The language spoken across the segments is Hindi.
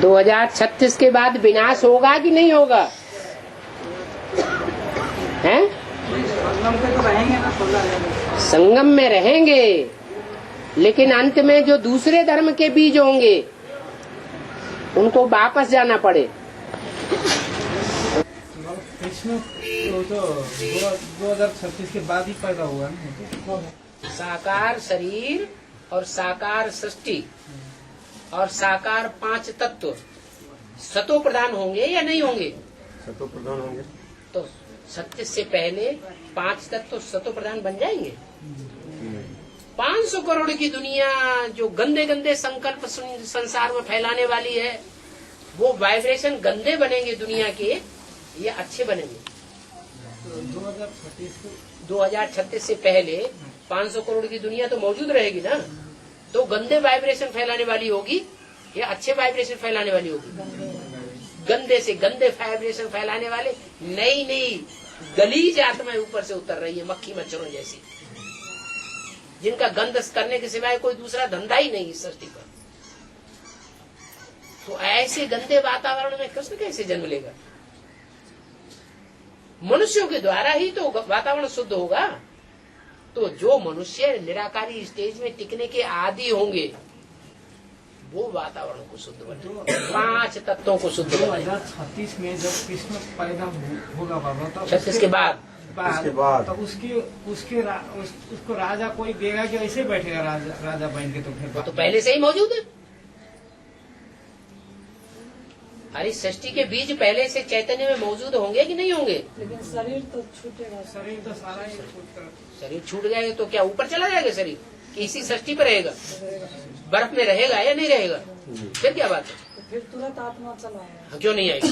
2036 के बाद विनाश होगा कि नहीं होगा? हैं? संगम में रहेंगे, लेकिन अंत में जो दूसरे धर्म के बीज होंगे उनको वापस जाना पड़े। कृष्ण तो 2036 के बाद ही पैदा हुआ ना। साकार शरीर और साकार सृष्टि और साकार 5 तत्व सतो प्रधान होंगे या नहीं होंगे? सतो प्रधान होंगे। तो सत्य से पहले 5 तत्व सतो प्रधान बन जाएंगे। 500 करोड़ की दुनिया जो गंदे गंदे संकल्प संसार में फैलाने वाली है, वो वाइब्रेशन गंदे बनेंगे दुनिया के या अच्छे बनेंगे? 2036 से पहले 500 करोड़ की दुनिया तो मौजूद रहेगी ना, तो गंदे वाइब्रेशन फैलाने वाली होगी या अच्छे वाइब्रेशन फैलाने वाली होगी? गंदे से गंदे वाइब्रेशन फैलाने वाले नई नई गलीज आत्माएं ऊपर से उतर रही है, मक्खी मच्छरों जैसी, जिनका गंध करने के सिवाय कोई दूसरा धंधा ही नहीं इस सृष्टि पर। तो ऐसे गंदे वातावरण में कृष्ण कैसे जन्म लेगा? मनुष्यों के द्वारा ही तो वातावरण शुद्ध होगा। तो जो मनुष्य निराकारी स्टेज में टिकने के आदी होंगे वो वातावरण को शुद्ध बनाए, 5 तत्वों को शुद्ध बनाए। 2036 में जब कृष्ण पैदा होगा बाबा, तो 36 के बाद तो उसको राजा कोई देगा कि ऐसे बैठेगा राजा बन के? तो फिर तो पहले से ही मौजूद है। अरे सृष्टि के बीज पहले से चैतन्य में मौजूद होंगे कि नहीं होंगे? लेकिन शरीर तो छूटेगा। शरीर तो सारा ही छूटकर, शरीर छूट जाएगा तो क्या ऊपर चला जाएगा शरीर कि इसी सृष्टि पर रहेगा? बर्फ में रहेगा या नहीं रहेगा? फिर क्या बात है? तो फिर तुरंत आत्मा चला आएगा। क्यों नहीं आएगी?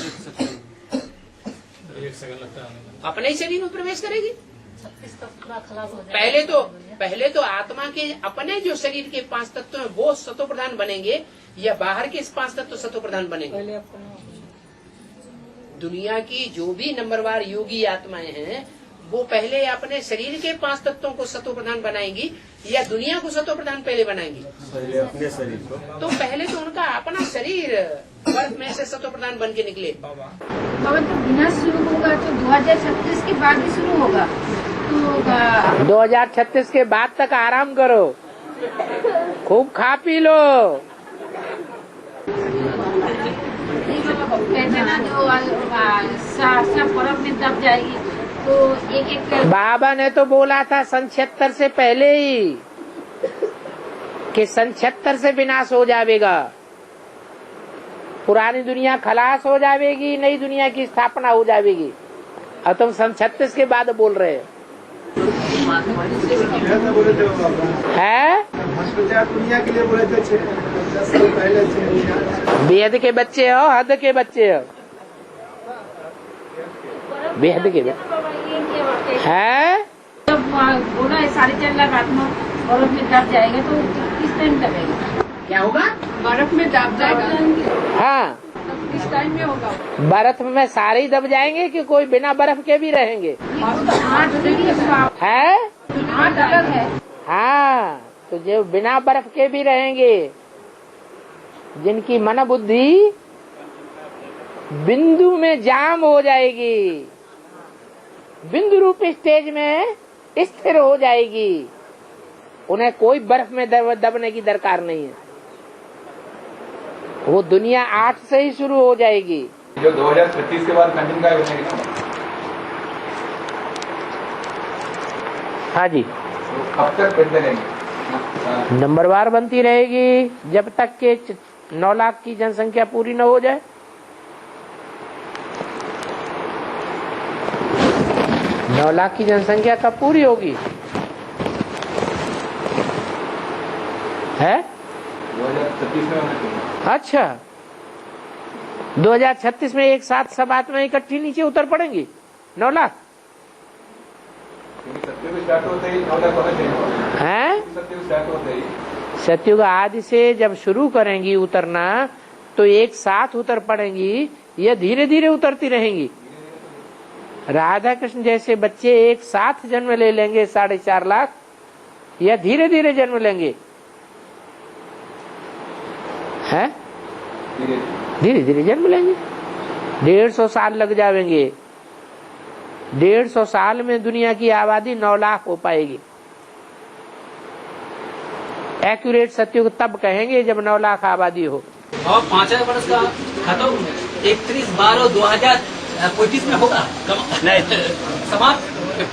अपने ही शरीर में प्रवेश करेगी। 36 तक पूरा खलास हो जाएगा। पहले तो आत्मा के अपने जो शरीर के 5 तत्व हैं वो सतो प्रधान बनेंगे या बाहर के 5 तत्व सतो प्रधान बनेंगे? पहले अपना दुनिया की जो भी नंबरवार योगी आत्माएं हैं वो पहले अपने शरीर के 5 तत्वों को सतो प्रधान बनाएंगी या दुनिया को सतो प्रधान पहले बनाएंगी? पहले अपने शरीर को। तो पहले तो उनका अपना शरीर बर्फ में से सतो प्रधान बन के निकले। बाबा तो विनाश शुरू होगा तो 2036 के बाद ही शुरू होगा। तो 2036 के बाद तक आराम करो, खूब खा पी लो। कहते ना जो सब बर्फ में दब जाएगी तो एक बाबा ने तो बोला था सन 76 से पहले ही कि सन 76 से विनाश हो जाएगा, पुरानी दुनिया खलास हो जाएगी, नई दुनिया की स्थापना हो जाएगी। और तुम सन 36 के बाद बोल रहे हो है? दुनिया के लिए बोले थे बेहद के बच्चे हो, हद के बच्चे हो, बेहद के बच्चे है। जब बोला है 4.5 लाख आत्मा बर्फ में दब जाएगा तो किस टाइम दबेगा? क्या होगा? बर्फ में दब जाएगा। हाँ, किस टाइम में होगा? बर्फ में सारे ही दब जाएंगे कि कोई बिना बर्फ के भी रहेंगे? है? 8 अलग है। हाँ, तो जो बिना बर्फ के भी रहेंगे, जिनकी मन बुद्धि बिंदु में जाम हो जाएगी, बिंदु रूपी स्टेज में स्थिर हो जाएगी, उन्हें कोई बर्फ में दबने की दरकार नहीं है। वो दुनिया 8 से ही शुरू हो जाएगी। जो 2036 के बाद कंटिन्यू का बनेगी ना? हाँ जी, अब तक बनते रहेंगे, नंबरवार बनती रहेगी जब तक के 9 लाख की जनसंख्या पूरी न हो जाए। 9 लाख की जनसंख्या कब पूरी होगी? है 2036 में होना चाहिए। अच्छा, 2036 में एक साथ सब आत्माएं इकट्ठी नीचे उतर पड़ेंगी 9 लाख क्योंकि सत्युग स्टार्ट होते ही 9 लाख होना चाहिए है। सत्युग स्टार्ट होते ही, सत्युग आदि से जब शुरू करेंगी उतरना तो एक साथ उतर पड़ेंगी या धीरे धीरे उतरती रहेंगी? राधा कृष्ण जैसे बच्चे एक साथ जन्म ले लेंगे 4.5 लाख या धीरे धीरे जन्म लेंगे? है धीरे धीरे धीरे जन्म लेंगे। 150 साल लग जाएंगे। 150 साल में दुनिया की आबादी 9 लाख हो पाएगी। एक्यूरेट सत्युग तब कहेंगे जब 9 लाख आबादी हो। और 5000 वर्ष का खत्म 31/12/2025 में होगा समाप्त।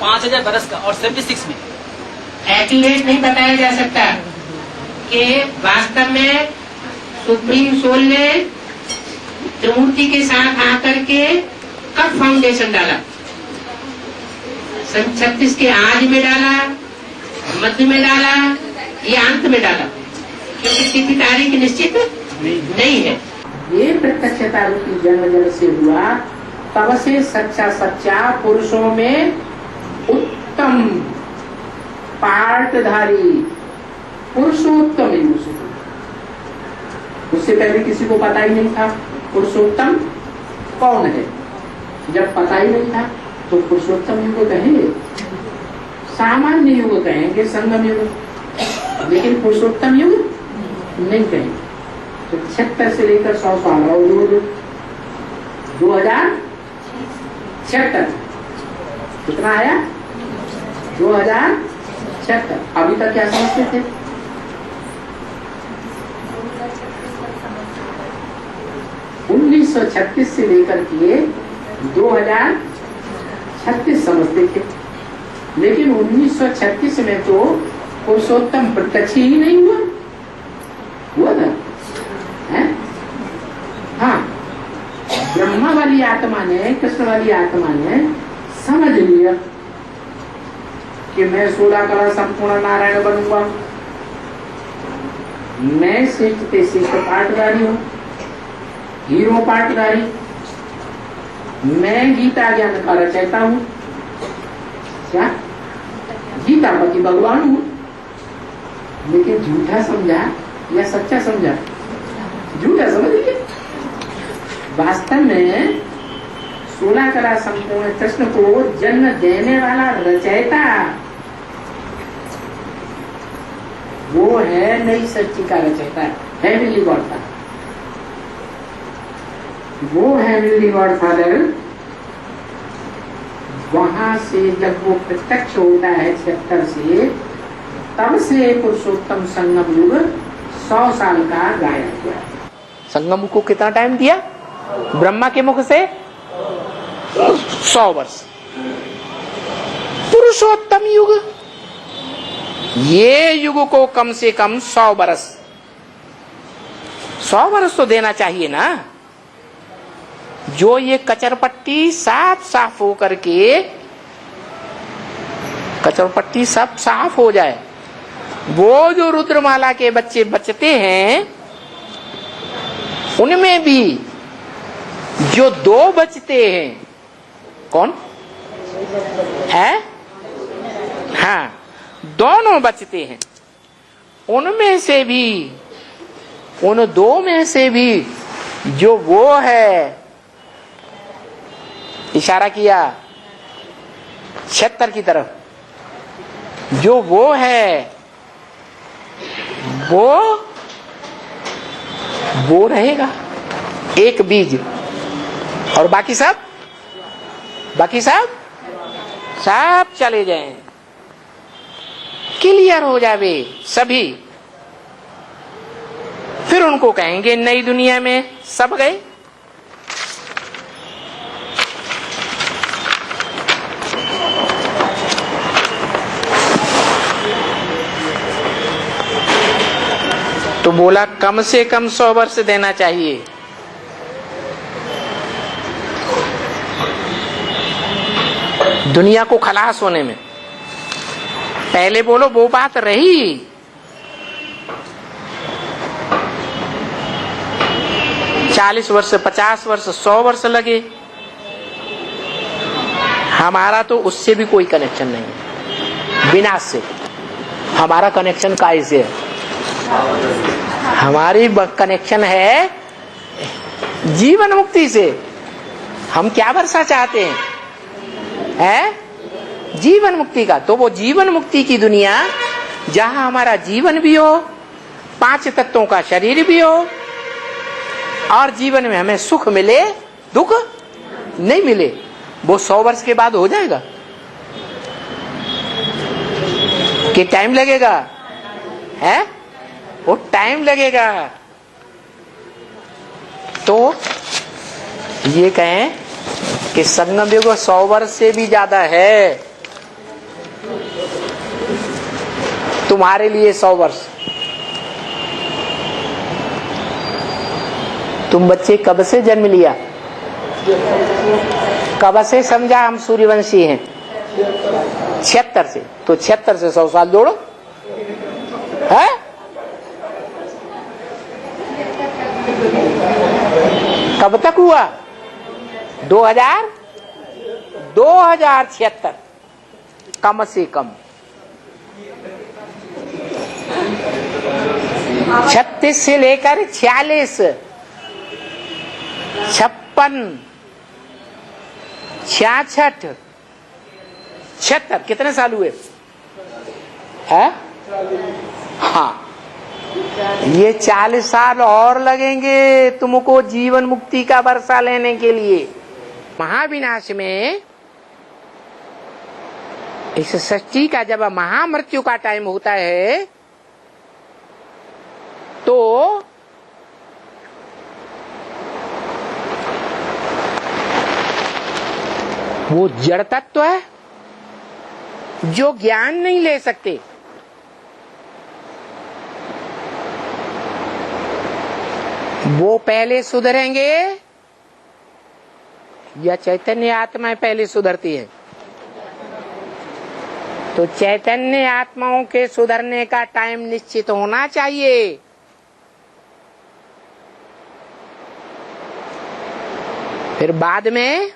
5000 वर्ष का और 76 में एक्यूरेट नहीं बताया जा सकता कि वास्तव में सुप्रीम सोल ने त्रिमूर्ति के साथ आकर के कब फाउंडेशन डाला। सन 36 के आज में डाला, मध्य में डाला या अंत में डाला, क्योंकि किसी तारीख निश्चित नहीं है। ये प्रत्यक्षता रूपी जन्म जब से हुआ तब से सच्चा सच्चा पुरुषों में उत्तम पार्टधारी पुरुषोत्तम युग से। उससे पहले किसी को पता ही नहीं था पुरुषोत्तम कौन है। जब पता ही नहीं था तो पुरुषोत्तम युग कहेंगे, सामान्य युग कहेंगे, संगम युग, लेकिन पुरुषोत्तम युग नहीं कहेंगे। तो 76 से लेकर 100 साल और 2076 कितना आया 2076। अभी तक क्या समझते थे? (1936) से लेकर के 2036 समझते थे, लेकिन 1936 में तो पुरुषोत्तम प्रत्यक्ष ही नहीं हुआ था। हाँ, ब्रह्मा वाली आत्मा ने, कृष्ण वाली आत्मा ने समझ लिया कि मैं 16 कला संपूर्ण नारायण बनूंगा, मैं श्रेष्ठ से श्रेष्ठ पाठधारी हूँ, हीरो पाठधारी, मैं गीता ज्ञान का रचयिता हूँ, क्या गीता पति भगवान हूँ। लेकिन झूठा समझा या सच्चा समझा? झूठा समझ लिया। वास्तव में 16 कला संपूर्ण कृष्ण को जन्म देने वाला रचयिता वो है नई सृष्टि का रचयिता, हेवनली गॉड फादर। वो हेवनली गॉड फादर वहां से जब वो प्रत्यक्ष होता है 76 से, तब से पुरुषोत्तम संगम युग 100 साल का गायब हुआ। संगम को कितना टाइम दिया? ब्रह्मा के मुख से 100 वर्ष। पुरुषोत्तम युग, ये युग को कम से कम 100 वर्ष 100 वर्ष तो देना चाहिए ना। जो ये कचरपट्टी साफ हो करके, कचरपट्टी सब साफ हो जाए, वो जो रुद्रमाला के बच्चे बचते हैं उनमें भी जो 2 बचते हैं, कौन है? हाँ, दोनों बचते हैं। उनमें से भी, उन 2 में से भी जो वो है, इशारा किया 76 की तरफ, जो वो है वो रहेगा, एक बीज, और बाकी सब चले जाएं, क्लियर हो जावे सभी। फिर उनको कहेंगे नई दुनिया में सब गए। तो बोला कम से कम 100 वर्ष देना चाहिए। दुनिया को खलास होने में। पहले बोलो वो बात रही। चालीस वर्ष, 50 वर्ष, 100 वर्ष लगे। हमारा तो उससे भी कोई कनेक्शन नहीं है, विनाश से। हमारा कनेक्शन काय से है? हमारी कनेक्शन है जीवन मुक्ति से। हम क्या वर्षा चाहते हैं? जीवन मुक्ति का। तो वो जीवन मुक्ति की दुनिया जहां हमारा जीवन भी हो, 5 तत्वों का शरीर भी हो, और जीवन में हमें सुख मिले दुख नहीं मिले, वो 100 वर्ष के बाद हो जाएगा कि टाइम लगेगा? है वो टाइम लगेगा। तो ये कहें कि संगम युग 100 वर्ष से भी ज्यादा है, तुम्हारे लिए 100 वर्ष। तुम बच्चे कब से जन्म लिया? कब से समझा हम सूर्यवंशी हैं? 76 से। तो 76 से 100 साल जोड़ो, है? कब तक हुआ? 2076 कम से कम। 36 से लेकर 46, 56, 66, 76 कितने साल हुए? है? हाँ, ये 40 साल और लगेंगे तुमको जीवन मुक्ति का वर्षा लेने के लिए। महाविनाश में इस सृष्टि का जब महामृत्यु का टाइम होता है तो वो जड़ तत्व है जो ज्ञान नहीं ले सकते, वो पहले सुधरेंगे या चैतन्य आत्माएं पहले सुधरती है? तो चैतन्य आत्माओं के सुधरने का टाइम निश्चित होना चाहिए। फिर बाद में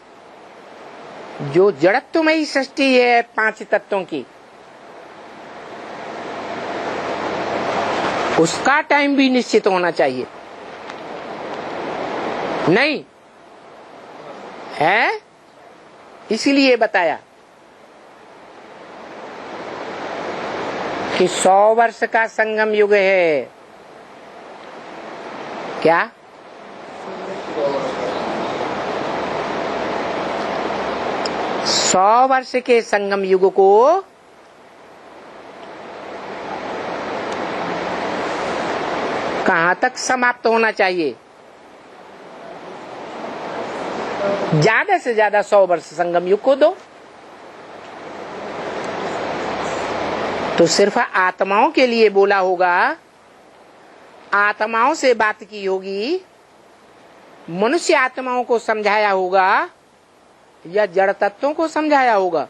जो जड़त्वमयी सृष्टि है 5 तत्वों की, उसका टाइम भी निश्चित होना चाहिए। नहीं है, इसलिए बताया कि 100 वर्ष का संगम युग है। क्या? 100 वर्ष के संगम युग को कहां तक समाप्त होना चाहिए? ज्यादा से ज्यादा 100 वर्ष संगम युग को दो। तो सिर्फ आत्माओं के लिए बोला होगा, आत्माओं से बात की होगी, मनुष्य आत्माओं को समझाया होगा या जड़ तत्वों को समझाया होगा?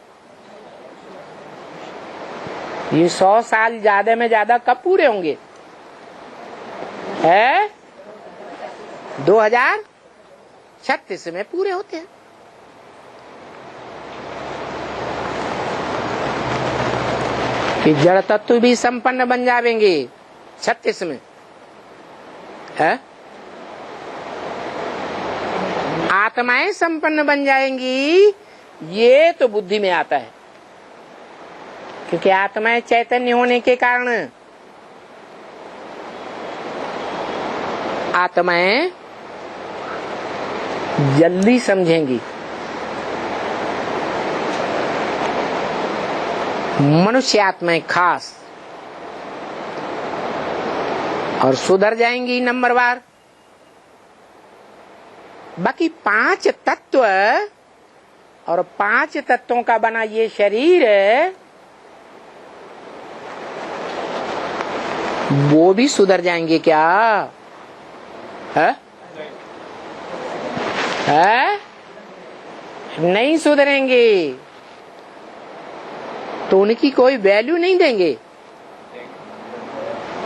ये 100 साल ज्यादा में ज्यादा कब पूरे होंगे? है 2036 में पूरे होते हैं। कि जड़ तत्व भी संपन्न बन जाएंगे 36 में, है? आत्माएं संपन्न बन जाएंगी, ये तो बुद्धि में आता है, क्योंकि आत्माएं चैतन्य होने के कारण आत्माएं जल्दी समझेंगी। मनुष्य आत्माएं खास, और सुधर जाएंगी नंबरवार। बाकी 5 तत्व और 5 तत्वों का बना ये शरीर है, वो भी सुधर जाएंगे क्या? है? है? नहीं सुधरेंगे तो उनकी कोई वैल्यू नहीं देंगे,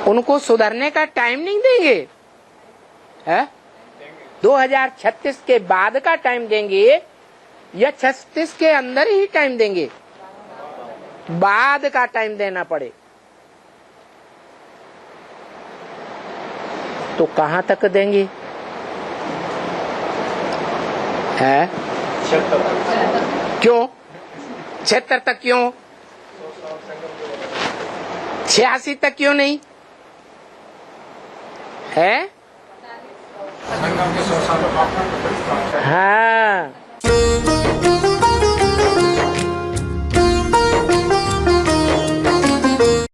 उनको सुधरने का टाइम नहीं देंगे। है? 2036 के बाद का टाइम देंगे या 36 के अंदर ही टाइम देंगे? बाद का टाइम देना पड़े तो कहां तक देंगे? है? क्यों 76 तक क्यों? 86 तक क्यों नहीं? है? संगम के 100 सालों का हाँ